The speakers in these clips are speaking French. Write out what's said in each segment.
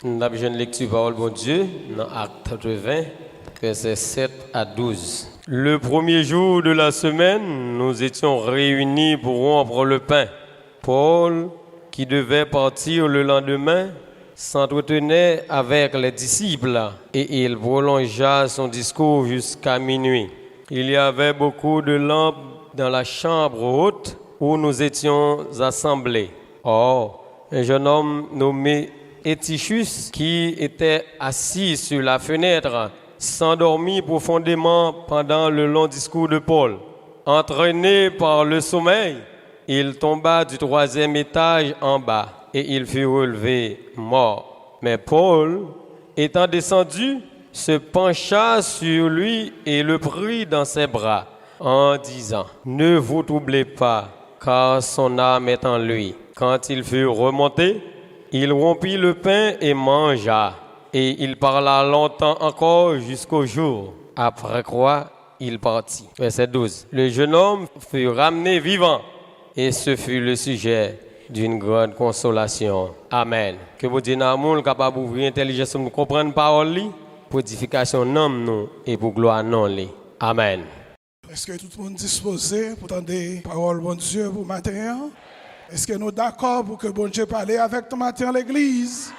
Nous avons une lecture parole bon Dieu dans Acte 20, versets 7 à 12. Le premier jour de la semaine, nous étions réunis pour rompre le pain. Paul, qui devait partir le lendemain, s'entretenait avec les disciples et il prolongea son discours jusqu'à minuit. Il y avait beaucoup de lampes dans la chambre haute où nous étions assemblés. Or, un jeune homme nommé Étichus, qui était assis sur la fenêtre, s'endormit profondément pendant le long discours de Paul. Entraîné par le sommeil, il tomba du 3e étage en bas et il fut relevé mort. Mais Paul, étant descendu, se pencha sur lui et le prit dans ses bras en disant « Ne vous troublez pas, car son âme est en lui. » Quand il fut remonté, il rompit le pain et mangea, et il parla longtemps encore jusqu'au jour, après quoi il partit. Verset 12. Le jeune homme fut ramené vivant, et ce fut le sujet d'une grande consolation. Amen. Que vous Dieu nous capable d'ouvrir l'intelligence pour nous comprendre la parole, pour édification nous et pour gloire non. Amen. Est-ce que tout le monde est disposé pour entendre la parole de Dieu pour matin? Est-ce que nous sommes d'accord pour que bon Dieu parle avec ton matin à l'église?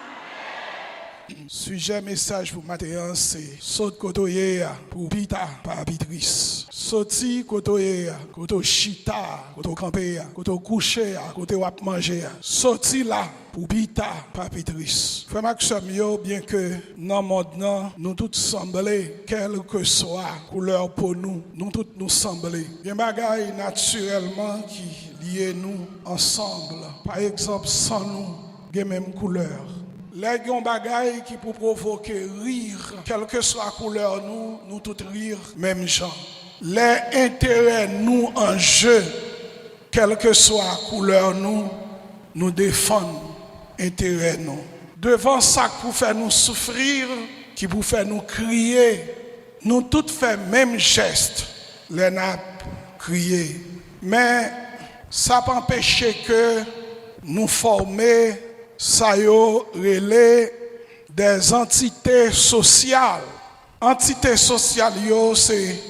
Sujet message pour matin, c'est saute côté pour pita par pitrice. Sauti côté côté chita, côté camper, côté coucher, côté wap manger. Sauti là pour pita par pitrice. Frère Maxime, bien que dans le monde nous tous semblés, quelle que soit couleur pour nous tous nous semblés. Il y a des bagailles naturellement qui lient nous ensemble. Par exemple, sans nous, il y a la même couleur. Les gens bagaille qui pour provoquer rire, quelle que soit la couleur nous tous rire même genre. Les intérêts nous en jeu, quelle que soit la couleur nous défendons intérêts nous. Devant ça qui pour faire nous souffrir, qui pour faire nous crier, nous tous fait même geste, les nappes crier. Mais ça peut empêcher que nous former ça y relais des entités sociales. Entités sociales, c'est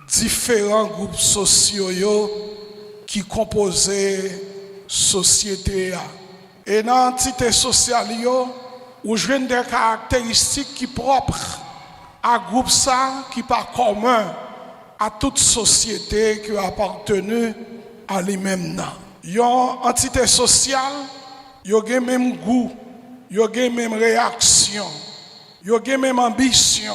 différents groupes sociaux qui composent la société. Et dans l'entité sociale, vous avez des caractéristiques qui sont propres à groupe ça, qui sont pas commun à toute société qui appartenu à lui-même. Une entité sociale, yo gen même goût, yo gen même réaction, yo gen même ambition,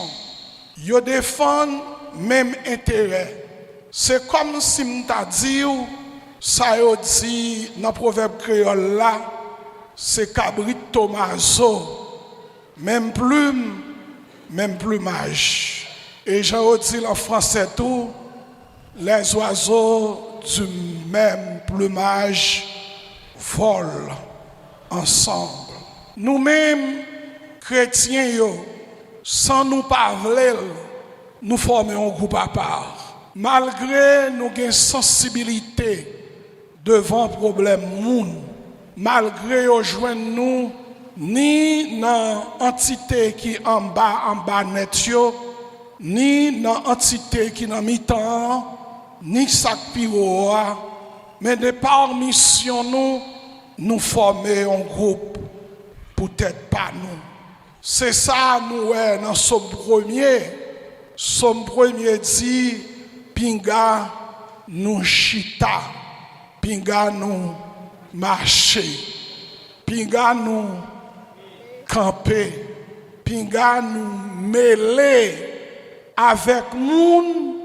yo défend même intérêt. C'est comme si m'ta dit ça yo dit dans proverbe créole là, c'est cabrit Tomaso, même plume, même plumage. Et j'en dit en français tout, les oiseaux du même plumage volent ensemble. Nous-mêmes, chrétiens, sans nous parler, nous formons un groupe à part. Malgré nos sensibilité devant le problème monde, malgré nous joignent nous ni dans l'entité qui en bas net, ni dans l'entité qui dans mi-temps, ni sac piro, mais de par mission nous former un groupe, peut-être pas nous. C'est ça, nous, dans Somme premier. Somme premier dit, pinga nous chita, pinga nous marcher, pinga nous camper, pinga nous mêler avec moun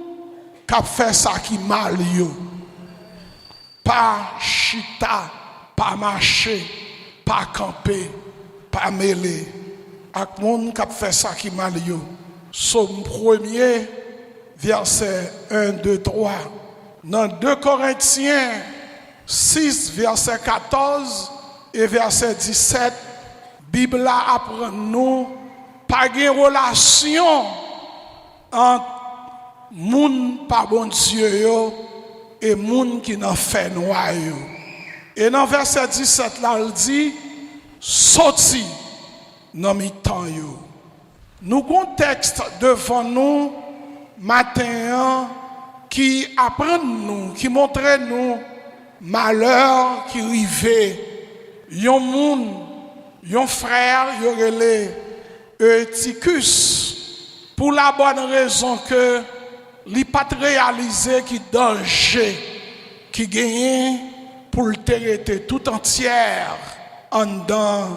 qui fait ça qui mal yo. Pas chita, pas marcher, pas camper, pas mêler. Avec monde qui fait ça qui mal yo. Somme 1er, verset 1, 2, 3. Dans 2 Corinthiens 6, verset 14 et verset 17, Bible apprend nous pas de relation entre moun pas bon Dieu yo et moun qui n'en fait noir yo. Et dans verset 17 là, il dit sorti dans mi-temps yo. Nous avons un texte devant nous matin qui apprend nous, qui montre nous malheur qui arrive. Yon moun, yon frère, yon relé Eutychus pour la bonne raison que li pas réalisé qui danger qui gagne pour le terreter tout entière en dans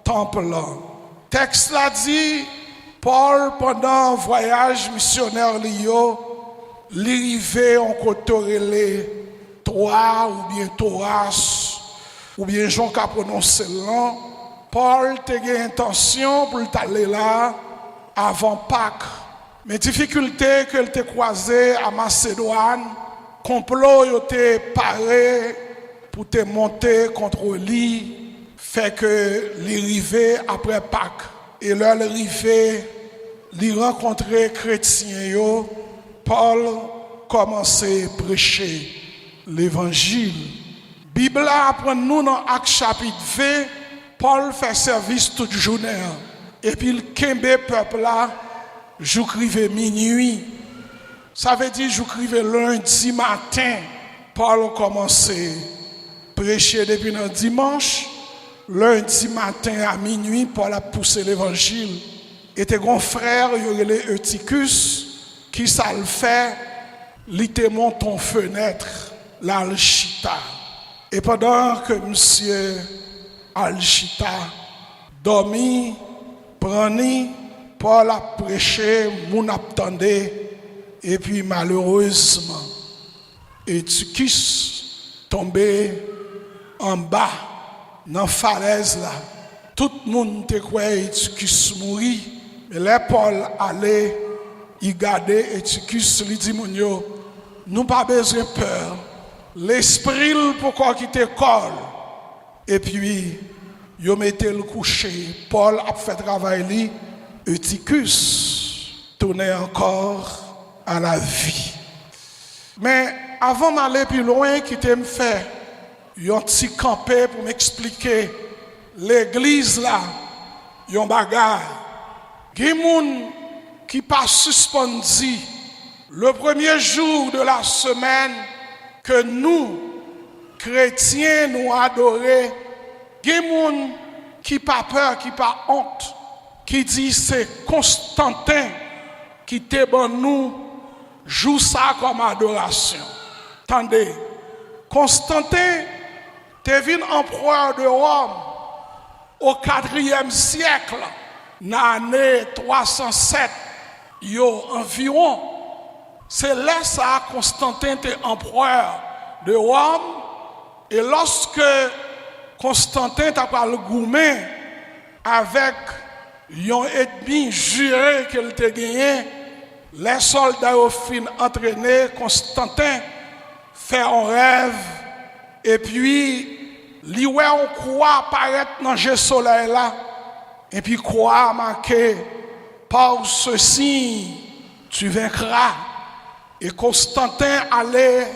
temple là. Texte là dit Paul pendant voyage missionnaire liyo rivé en côté relé Troie ou bien Thoras ou bien Jean qui a prononcé là. Paul a eu intention pour aller là avant Pâques. Mais difficultés que il croisé à Macédoine, complot il était paré pour te monter contre lui, fait que l'arrivée après Pâques et leur arrivée, lui rencontrer chrétiens yo, Paul commençait à prêcher l'évangile. Bible apprend nous dans Actes chapitre 20, Paul fait service toute journée et puis le kembe peuple là j'écrivais minuit. Ça veut dire j'écrivais lundi matin. Paul commençait à prêcher depuis le dimanche. Lundi matin à minuit, Paul a poussé l'évangile. Et tes grands frères, il y avait Eutychus, qui ça le fait, il te monte en fenêtre, l'Alchita. Et pendant que monsieur Alchita dormi, prani, Paul a prêché, moun attendait, et puis malheureusement, Eutychus tombé en bas, dans la falaise là. Tout le monde te croyait Eutychus mourir, mais là Paul allait, il gardait Eutychus, lui dit moun yo, nous pas besoin de peur. L'esprit pourquoi quitter le corps. Et puis, yo mettait le coucher. Paul a fait travail li. Eutychus tournait encore à la vie. Mais avant d'aller plus loin, qui me fait un petit campé pour m'expliquer l'église là, yon bagarre. Gen moun qui pas suspendu le premier jour de la semaine que nous, chrétiens, nous adorons. Gen moun qui pas peur, qui pas honte, qui dit c'est Constantin qui te ban nous joue ça comme adoration. Attendez, Constantin te venu empereur de Rome au 4e siècle, dans l'année 307, yo environ. C'est là ça Constantin était empereur de Rome et lorsque Constantin t'a pas le gourmet avec yon ennemi juré qu'il te gagné, les soldats au fin entraînés, Constantin fait un rêve et puis li ouais on croix apparaître dans le soleil là et puis croix marqué par ceci tu vaincras. Et Constantin allait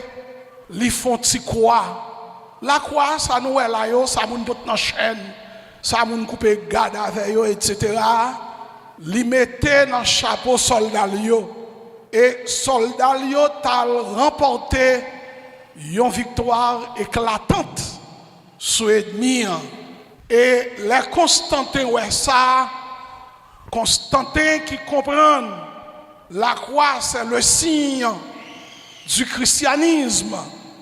li font ti croix. La croix ça nous est là yo, ça moun bout dans chaîne, ça moun couper garde avec yo etc. Li mettait dans chapeau soldat yo et soldat yo t'a remporté une victoire éclatante sur ennemi. Et les Constantin ouais ça, Constantin qui comprend la croix, c'est le signe du christianisme.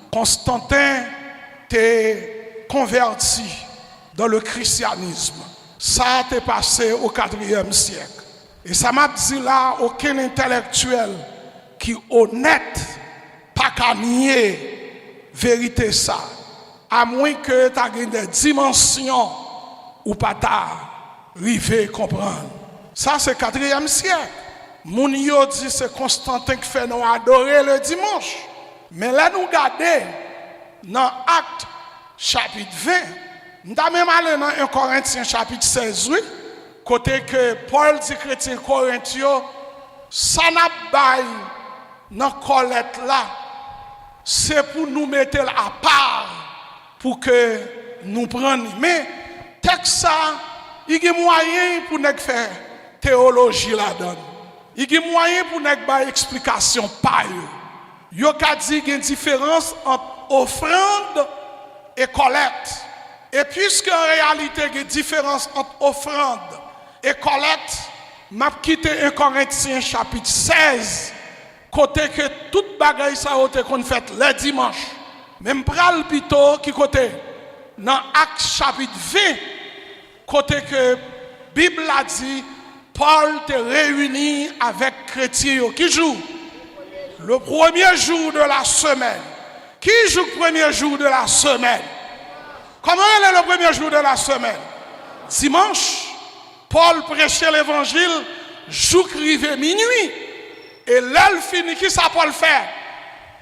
Constantin t'est converti dans le christianisme. Ça t'est passé au 4e siècle. Et ça m'a dit là, aucun intellectuel qui honnête, pas qu'à nier vérité ça. À moins que tu aies des dimensions ou pas t'arriver à comprendre. Ça c'est 4e siècle. Moun yo dit c'est Constantin qui fait nous adorer le dimanche. Mais là nous regardons dans Actes chapitre 20, nous avons même allé dans 1 Corinthiens chapitre 16, oui, côté que Paul dit chrétien Corinthiens, ça n'a pas dans Colette là, c'est pour nous mettre à part pour que nous prenions. Mais texte ça Il y a moyen pour nous faire théologie là-dedans. Il y a moyen pour nous faire explication par eux. Il y a une différence entre offrande et collecte. Et puisque en réalité il y a une différence entre offrande et collecte, m'a quitté 1 Corinthiens chapitre 16, côté que toute bagaille ça a été qu'on fait le dimanche. Même pral plutôt qui côté dans Actes chapitre 20, côté que Bible a dit Paul te réunit avec chrétiens qui joue le premier jour de la semaine. Qui joue le premier jour de la semaine? Comment est le premier jour de la semaine? Dimanche. Paul prêchait l'évangile, jour crivé minuit. Et là, il finit, qui ça Paul fait?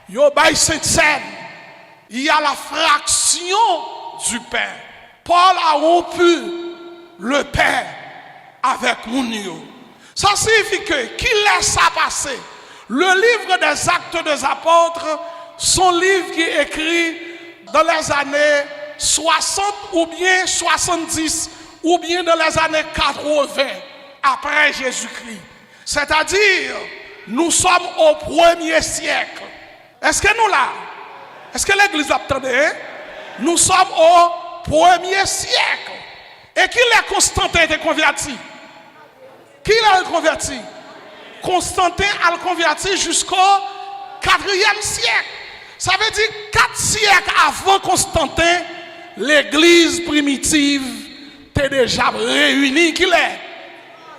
Il y a cette scène. Il y a la fraction du pain. Paul a rompu le pain avec Mounio. Ça signifie que, qui laisse ça passer? Le livre des Actes des Apôtres, son livre qui est écrit dans les années 60 ou bien 70 ou bien dans les années 80 après Jésus-Christ. C'est-à-dire, nous sommes au 1er siècle. Est-ce que nous là? Est-ce que l'Église attendait? Nous sommes au 1er siècle. Et qui l'a Constantin été converti? Qui l'a converti? Constantin a converti jusqu'au 4e siècle. Ça veut dire 4 siècles avant Constantin, l'Église primitive était déjà réunie. Qui l'est?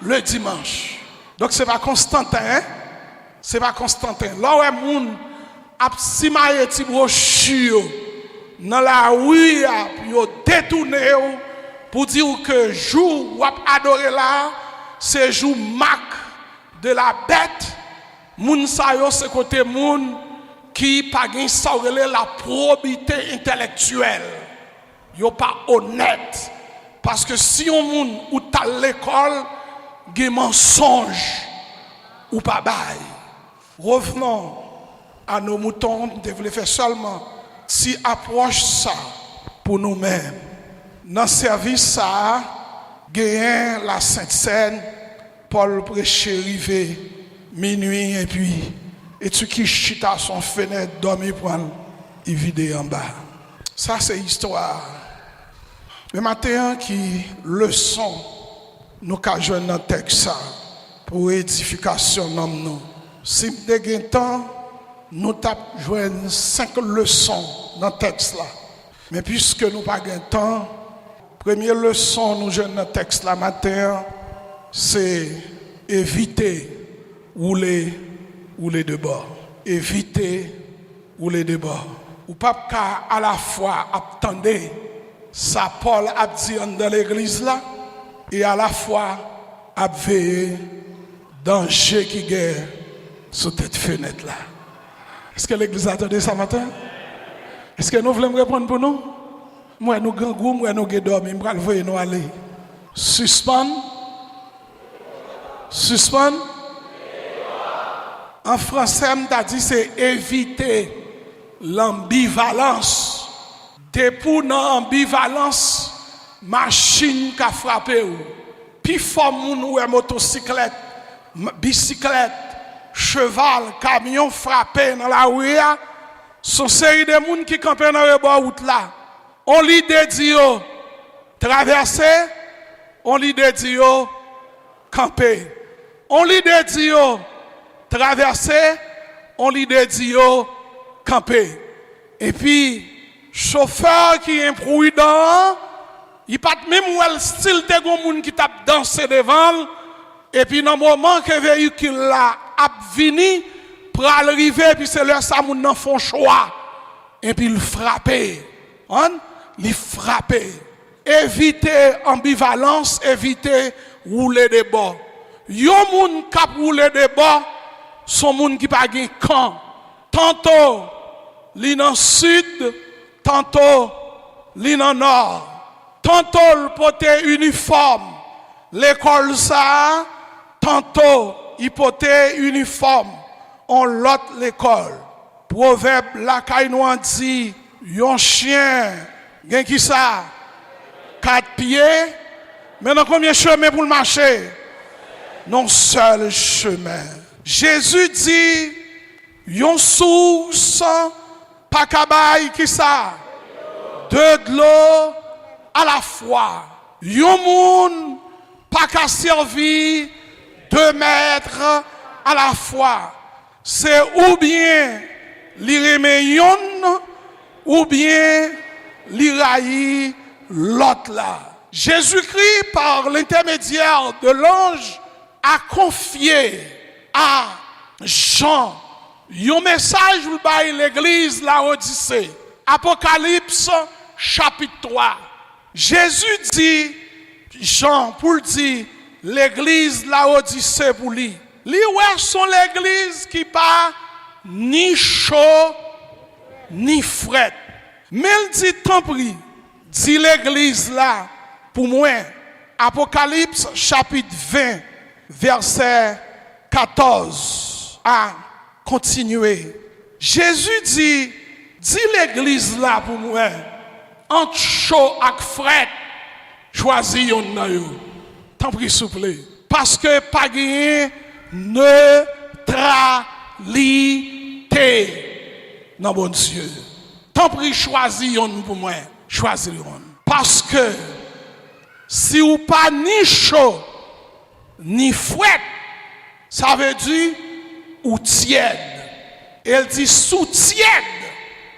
Le dimanche. Donc c'est pas Constantin, hein? C'est pas Constantin. Là où les gens a simaye ti brochure dans la rue pour détourner pour dire que jour ou adorer là, c'est jour marque de la bête. Moun sa yo c'est côté moun qui pas gain ça la probité intellectuelle. Yo pas honnête parce que si on moun ou ta l'école, gen mensonge ou pas bail. Revenons à nos moutons, nous devons faire seulement si approche ça pour nous-mêmes. Dans le service ça, gagne la Sainte Seine, Paul prêchait rivé minuit et puis et tu qui chita son fenêtre dormir pour y vider en bas. Ça c'est histoire. Mais matin qui leçon nous avons joué dans le texte pour édification dans nous. Si nous avons temps, nous avons joué 5 leçons dans le texte là. Mais puisque nous n'avons pas de temps, première leçon nous jouons dans le texte là matin, c'est éviter rouler de bord. Éviter rouler de bord. Ou pas qu'à la fois attendre ça Paul a dit dans l'église là. Et à la fois à veiller danger qui guerre sur cette fenêtre là. Est-ce que l'église a entendu ça matin? Est-ce que nous voulons répondre pour nous? Moi nous grand goût, moi nous dormir, moi voyer nous aller. Suspend. En français, on a dit c'est éviter l'ambivalence. Depuis dans l'ambivalence, machine qui a frappé ou. Puis fort moun ou motocyclette, bicyclette, cheval, camion frappé dans la rue, sont série de moun qui campent dans le bord route là. On l'idée dit traverser, on l'idée dit camper. On l'idée dit traverser, on l'idée dit camper. Et puis chauffeur qui est imprudent, il pas même où le style de gens qui tape danser devant et puis dans le moment que le véhicule là a venu pour arriver puis c'est là ça moun nan font choix et puis il frappe. Il frappe. Éviter ambivalence, éviter rouler de bord. Yo moun k'ap rouler de bord son moun qui pas gen camp. Tantôt li nan sud, tantôt li nan nord. Tantôt le porter uniforme, l'école ça, tantôt il porter uniforme, on l'autre l'école. Proverbe la kainouan dit, yon chien, gen qui ça, 4 pieds, Maintenant, combien de chemin pour le marcher? Non, seul chemin. Jésus dit, yon source, pas kabay qui ça? De l'eau à la fois. Yon moun, pas qu'à servir 2 mètres à la fois. C'est ou bien li remet yon, ou bien li rayi l'autre là. Jésus-Christ, par l'intermédiaire de l'ange, a confié à Jean un message pour l'église la Odyssée. Apocalypse chapitre 3. Jésus dit, Jean, pour dire, l'église la Odyssée pour lui. Lui, ouais, sont l'église qui pas ni chaud, ni fret. Mais il dit, tant pis, dit l'église là, pour moi, Apocalypse chapitre 20, verset 14, à continuer. Jésus dit l'église là pour moi, entre chaud et fret, choisis yon nan yo. Tant pis, s'il vous plaît. Parce que pas gagné neutralité. Non, bon Dieu. Tant pis, choisis yon pour moi. Choisis yon. Parce que si ou pas ni chaud, ni fouette, ça veut dire ou tiède. Elle dit sous tiède.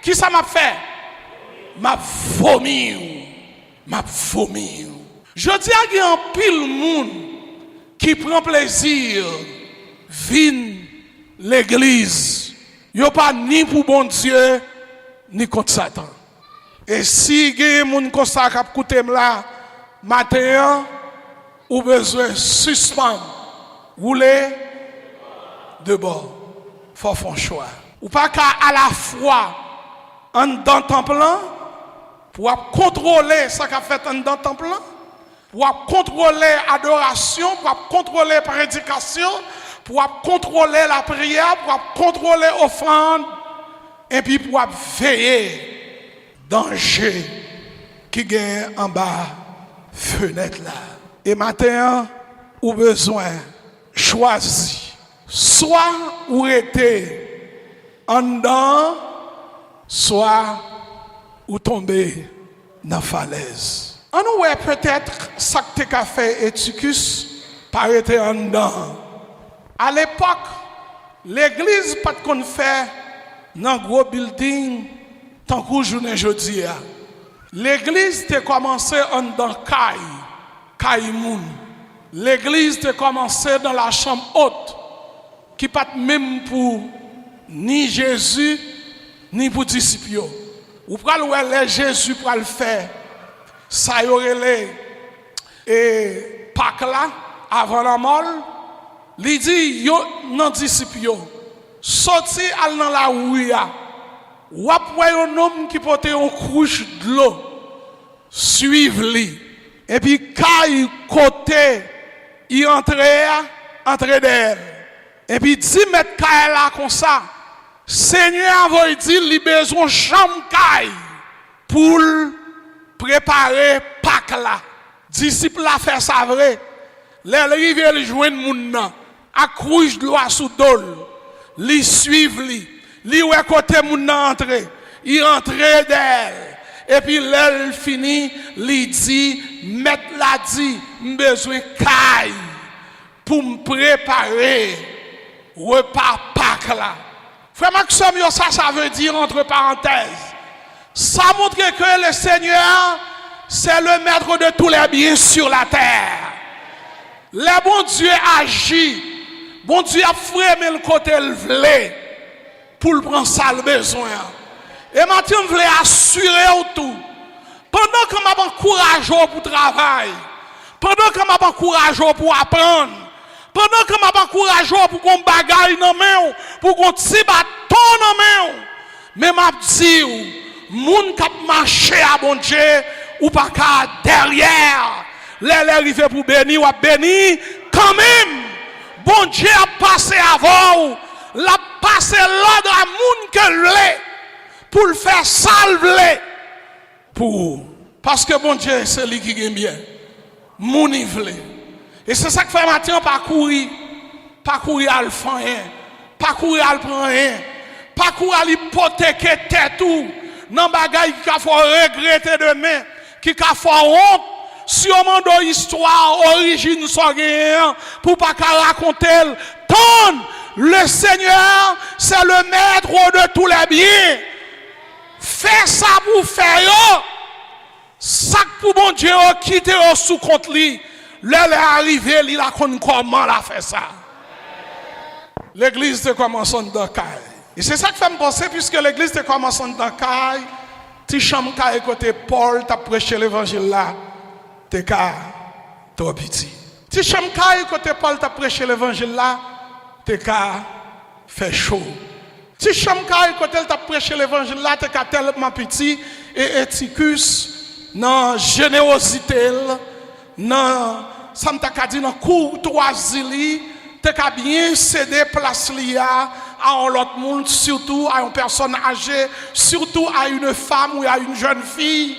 Qui ça m'a fait? M'a vomi. M'a vomi. Je dis à qu'il y a un pile monde qui prend plaisir vin l'église. Yo pas ni pour bon Dieu ni contre Satan. Et si il y a un monde comme ça qui a écouté là matin, ou besoin suspendre, rouler de bord. Faut faire un choix. Ou pas qu'à la fois en dans le temple pour contrôler ce qu'a fait en dans le temple, pour contrôler l'adoration, pour contrôler la prédication, pour contrôler la prière, pour contrôler l'offrande, et puis pour veiller danger qui gagne en bas fenêtre là. Et maintenant, ou besoin choisir, soit ou était en dedans, soit ou tomber dans la falaise. On nous peut-être ça que tu as fait Eutychus par été en dedans. À l'époque, l'église pas qu'on fait dans un gros building tant que journée jeudi. L'église a commencé en dedans Kaïmoun. L'église a commencé dans la chambre haute, qui pas même pour ni Jésus, ni pour disciples. Ou pral ouais Jésus pour le faire. Ça y aurait et Pâques là, avant la mort, il dit yo non disciples. Sorti al dans la rue, ou après un homme qui porte une couche de l'eau, suivez-le. Et puis, quand il côté, il entrait d'elle. Et puis, 10 mètres caille là comme ça. Seigneur va dire, il a besoin de chambre caille pour préparer Pâques là. Disciple a fait ça vrai. Les rivières joignent moun nan. A couche de l'eau sous dol. Li suivent li. Li ouais côté moun nan entrer. Il entrait d'elle. Et puis l'elle finit, lui dit, mettre la dit, besoin caille pour me préparer repas Pâques là. Frère Maxime, ça veut dire entre parenthèses. Ça montre que le Seigneur, c'est le maître de tous les biens sur la terre. Le bon Dieu agit. Bon Dieu a frémé le côté le vlé pour le prendre ça le besoin. Et maintenant, je voulais assurer tout. Pendant que je m'encourage pour travail, pendant que je m'encourage pour apprendre, pendant que je m'encourage pour qu'on bagaille dans main, pour qu'on tire bâton dans main, mais je dis, moun k'ap marché à bon Dieu, ou pas qu'à derrière, les arrivés pour bénir, ou à bénir, quand même, bon Dieu a passé avant, l'a passé l'ordre à moun que l'est. Pour le faire salver, parce que bon Dieu, c'est lui qui gagne bien. mounivlé. Et c'est ça que fait matin, pas courir à le faire rien, pas courir à le prendre rien, pas courir à l'hypothéquer tête tout, non bagaille qui a faut regretter demain, qui a faut honte, sûrement dans l'histoire, origine soit gagnant, pour pas qu'à raconter, ton, le Seigneur, c'est le maître de tous les biens. Fais ça pour faire, ça pour bon Dieu, quitter sous compte lui. Là, il est arrivé, il a connu comment il a fait ça. L'église de commençant dans Caille. Et c'est ça que fait me penser, puisque l'église de commençant dans Caille, ti chambre Caille côté Paul, t'a prêché l'évangile là, t'es trop petit. Ti chambre Caille côté Paul, t'a prêché l'évangile là, t'es fait chaud. Ti chambre Caille côté t'a prêché l'évangile là, t'es tellement petit, et Éticus, non générosité, non, ça m'a dit dans courtoisie, t'es qu'à bien céder place à un autre monde, surtout à une personne âgée, surtout à une femme ou à une jeune fille.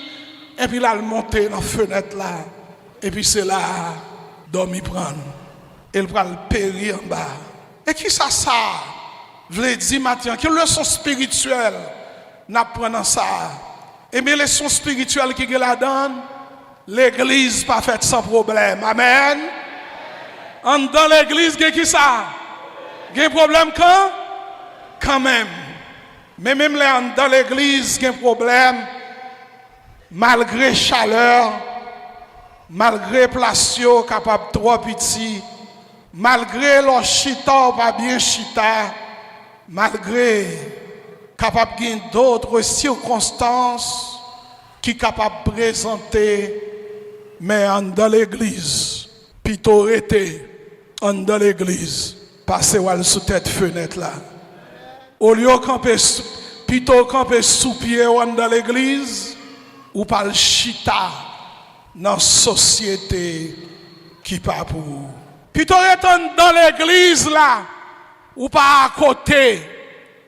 Et puis là, elle monte dans la fenêtre là. Et puis c'est là, dormi prendre. Elle va le périr en bas. Et qui ça? V'le dire maintenant, quelle leçon spirituelle n'apprenant ça? Et bien, leçon spirituelle qui la donne, l'église pas faite sans problème. Amen. Dans l'église, il y a qui ça? Il y a un problème quand? Quand même. Mais même là, dans l'église, il y a un problème. Malgré chaleur, malgré place capable trop petit, malgré leur chita pas bien chita, malgré capable d'autres circonstances qui capable présenter, mais dans l'église, pitorité, dans l'église, passer sous tête fenêtre là. Au lieu de camper, plutôt camper sous pied dans l'église, ou par le chita dans la société qui pas pour vous. Plutôt étant dans l'église là, ou pas à côté.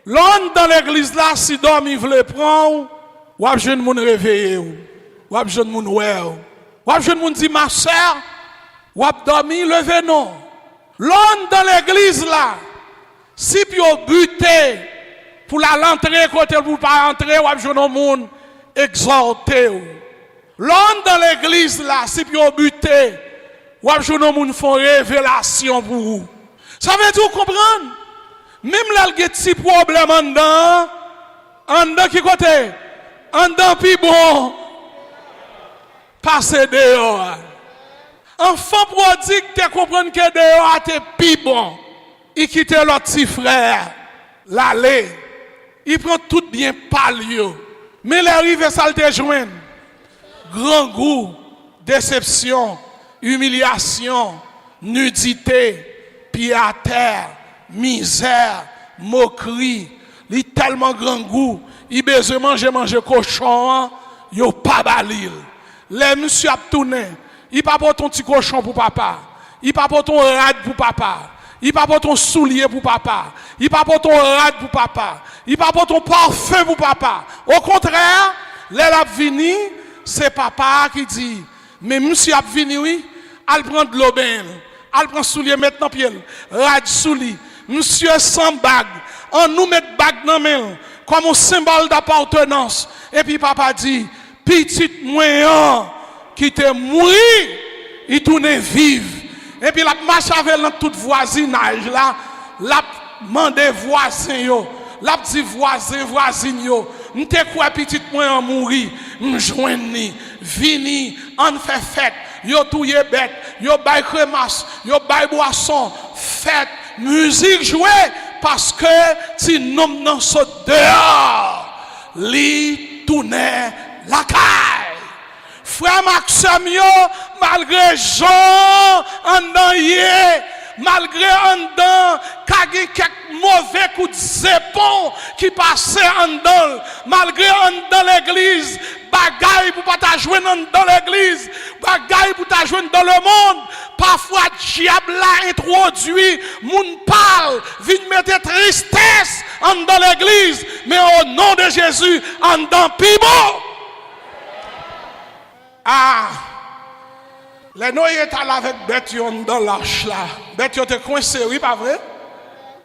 L'homme dans l'église là, si dormi veut prendre, ou à jeune moun réveiller, ou à jeune moun ouais, ou à jeune moun dit ma soeur, ou à dormi lever non. L'homme dans l'église là, si puis au buté pour la l'entrée côté pour pas entrer, ou à jeune moun exalté. L'homme dans l'église là, si puis au buté, ou à jeune moun font révélation pour vous. Ça veut dire comprendre? Même là, il y a des petits problèmes en dedans qui côté? En dedans, puis bon, passer dehors. Enfant prodigue, tu comprends que dehors, t'es plus bon. Il quitte l'autre petit frère, l'aller. Il prend tout bien palio. Mais l'arrivée, ça te joint. Grand goût, déception, humiliation, nudité, pied à terre, misère, moquerie, il tellement grand goût, il besoin manger cochon, il pas balil. Les monsieur a tourné, il pas pour ton petit cochon pour papa, il pas pour ton rad pour papa, il pas pour ton soulier pour papa, il pas pour ton rad pour papa, il pas pour ton parfum pour papa. Au contraire, les la vini, c'est papa qui dit, mais monsieur a vini oui, elle prend de l'eau ben, elle prend soulier maintenant pied, rad soulier. Monsieur sans bague, on nous met bague dans main comme un symbole d'appartenance. Et puis papa dit, petite moyen qui te mourir, il tourne vive. Et puis la marche avec dans tout voisinage là, la demande voisin yo, la dit voisine yo, m'te quoi petite moyen mourir, m'joindre, vini, on fait fête, yo touye bête, yo bay crémasse, yo bay boisson, fête. Musique jouée parce que si nous n'en sommes dehors, li tourner la caille. Frère Maxime, malgré Jean en dedans, malgré en dedans, quelques mauvais coups de zépon qui passaient en dedans, malgré en dedans l'église, bagaille pour pas t'ajouer dans l'église, bagaille pour t'ajouer dans le monde. Parfois, diable l'a introduit, moun parle, vient mettre tristesse en dans l'église, mais au nom de Jésus, en dans pibo. Ah, Les Noé étaient avec bête dans l'arche là. Bête yo te coincé, oui, pas vrai?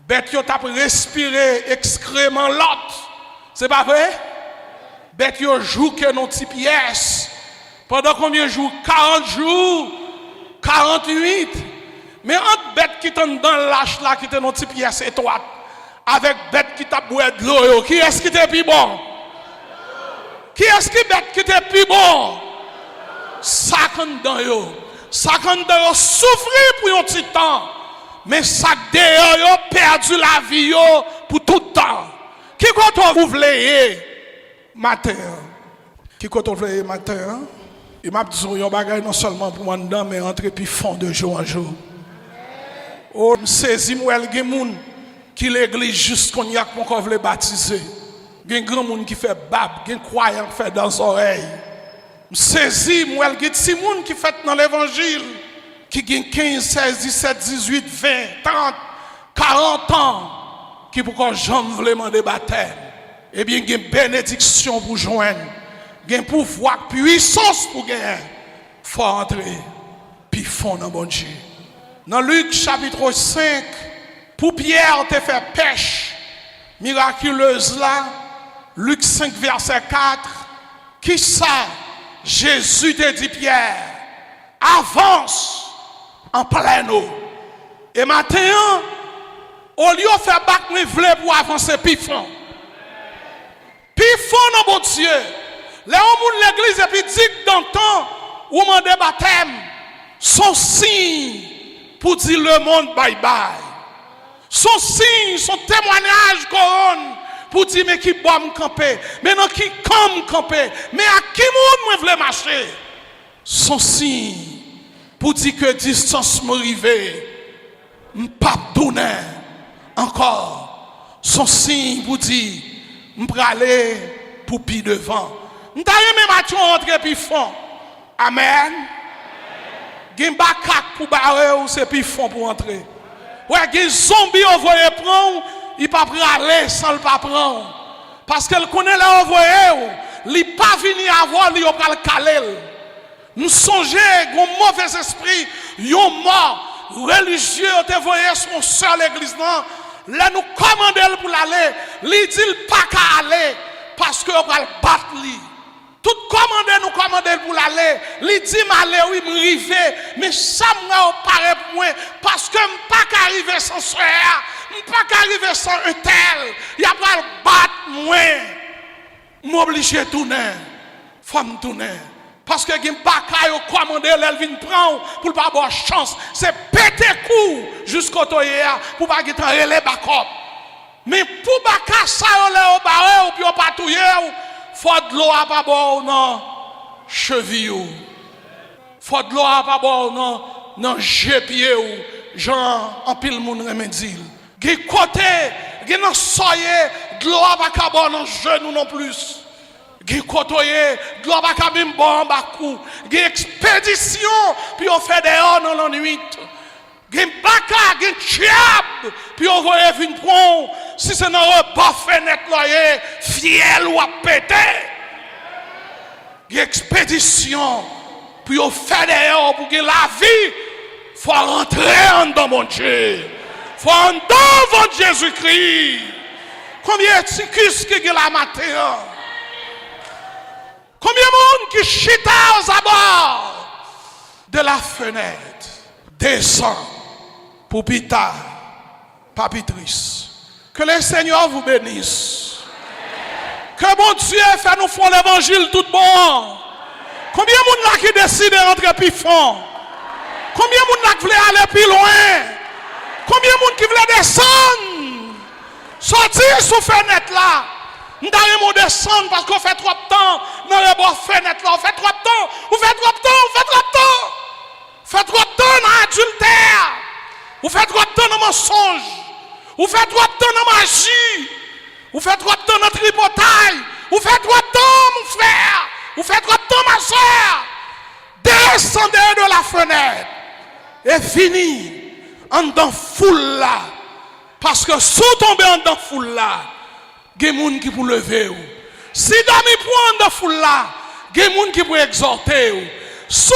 Bête yo t'a respiré excrément l'autre. C'est pas vrai? Bête yo joue que nos petites pièces. Pendant combien de jours? 40 jours, 48. Mais entre bête qui sont dans l'arche là, qui étaient nos petites pièces étroites, avec bête qui t'a boire de l'eau, qui est-ce qui était plus bon? Qui est-ce qui bête qui était plus bon? Ça dans yo. Ça quand yo souffrir pour un petit temps. Mais ça d'ailleurs yo perdu la vie yo pour tout le temps. Qui quand vous voulez matin? Qui quand vous voulez matin? Il m'a dit un bagage non seulement pour moi dedans mais entrer puis fond de jour en jour. Oh, saisi moi el gen moun qui l'église juste qu'on y a qu'on veut baptiser. Gen grand monde qui fait bab, gen croyant qui fait dans les oreilles. Saisi moi el gen ti moun qui fait dans l'évangile qui gen 15, 16, 17, 18, 20, 30, 40 ans qui pourquoi jamais voulait demander baptême. Eh bien gen bénédiction pour joindre. Gen pouvoir, puissance pour gagner. Faut entrer puis fond dans bon Dieu. Dans Luc chapitre 5, pour Pierre te fait pêche miraculeuse là, Luc 5 verset 4, qui ça? Jésus te dit Pierre, avance en pleine eau. Et maintenant, au lieu de faire bac, nous voulons pour avancer puis fond. Puis fond dans mon Dieu. Là où l'église et puis dit que dans le temps où on demande baptême, son signe pour dire le monde bye bye. Son signe, son témoignage couronne pour dire mais qui boit me camper, mais non qui comme camper, mais à qui monde me veut marcher. Son signe pour dire que distance m'arrive, m'pas donner encore. Son signe pour dire m'praler pour pi devant. M'ta aimé Mathieu entrer puis fond. Amen. Gen bakak pour barrer ou c'est puis fond pour entrer. Ouais, gen zombie envoyé prendre, il pas praler sans le pas prendre. Parce qu'elle connaît la envoyé, il pas venu avoir, il pas le caler. Nous songeons un mauvais esprit, un mort religieux te voyé son seul l'église non. Là nous commandons pour l'aller, il dit pas qu'à aller parce que on va le battre lui. Tout commandé nous commander pour l'aller. Il dit m'aller oui m'river mais ça m'a paraît pour moi parce que m'pas qu'arriver sans soeur, m'pas qu'arriver sans un tel. Il a pas le battre moi. M'obliger tourner. Faut me tourner. Parce que gen baka yo commandé elle vient prendre pour pas avoir chance. C'est péter coup jusqu'au toyer pour pas gagner relais backup. Mais pour baka ça yo au barre ou puis pas touyer faut de l'eau à pas boire non cheville. Faut de l'eau à pas boire non pied ou Jean en pile moun remedil. Gen côté, gen nan soye de l'eau à pas boire non genou non plus. Gen côtoyer, de l'eau à pas même boire en bakou. Gen expédition puis on fait dehors dans la nuit. Gen baka, gen chiab, puis on voit une prendre. Si c'est dans le bas fenêtre loyer, fiel ou à péter. Gen expédition, puis on fait dehors pour que la vie, faut rentrer dans mon Dieu. Faut entrer dans Jésus-Christ. Combien de ticus qui la matin? Combien de monde qui chita aux abords de la fenêtre descend pour pita, papitrice. Que le Seigneur vous bénisse. Que mon Dieu fait nous faire l'évangile tout bon. Combien de monde là qui décide de rentrer plus fond? Combien de monde là qui veut aller plus loin? Combien de monde qui veut descendre? Sortir sous fenêtre là. Nous allons descendre parce qu'on fait trop de temps dans les bords fenêtre là. On fait trop de temps. On fait trop de temps. On fait trop de temps. On fait trop de temps dans l'adultère. On fait trop de temps dans le mensonge. On fait trop de temps dans la magie. On fait trop de temps dans le tripotail. On fait trop de temps, mon frère. On fait trop de temps, ma soeur. Descendez de la fenêtre. Et fini en dans foule là. Parce que sous tomber en dans foule là, il y a des gens qui peuvent lever. Si dami pour en dans foule là, il y a des gens qui peuvent exhorter. Sous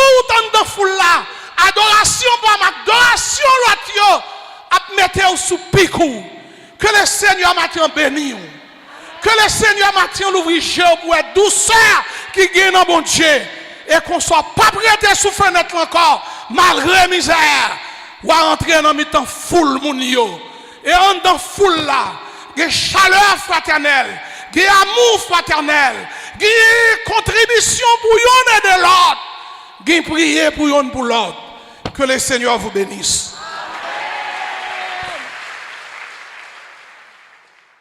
dans foule là, adoration par adoration l'autre a mettre sous picou. Que le Seigneur matin béni. Que le Seigneur matin l'ouvre jeu pour être douceur qui gagne dans bon Dieu et qu'on soit pas prêté sous fenêtre encore malgré misère. Ou à entrer dans mi-temps foule moun yo. Et en dans foule là, il chaleur fraternelle, il amour fraternel, il contribution pour yon et de l'autre, il prier pour yon pour l'autre. Que le Seigneur vous bénisse.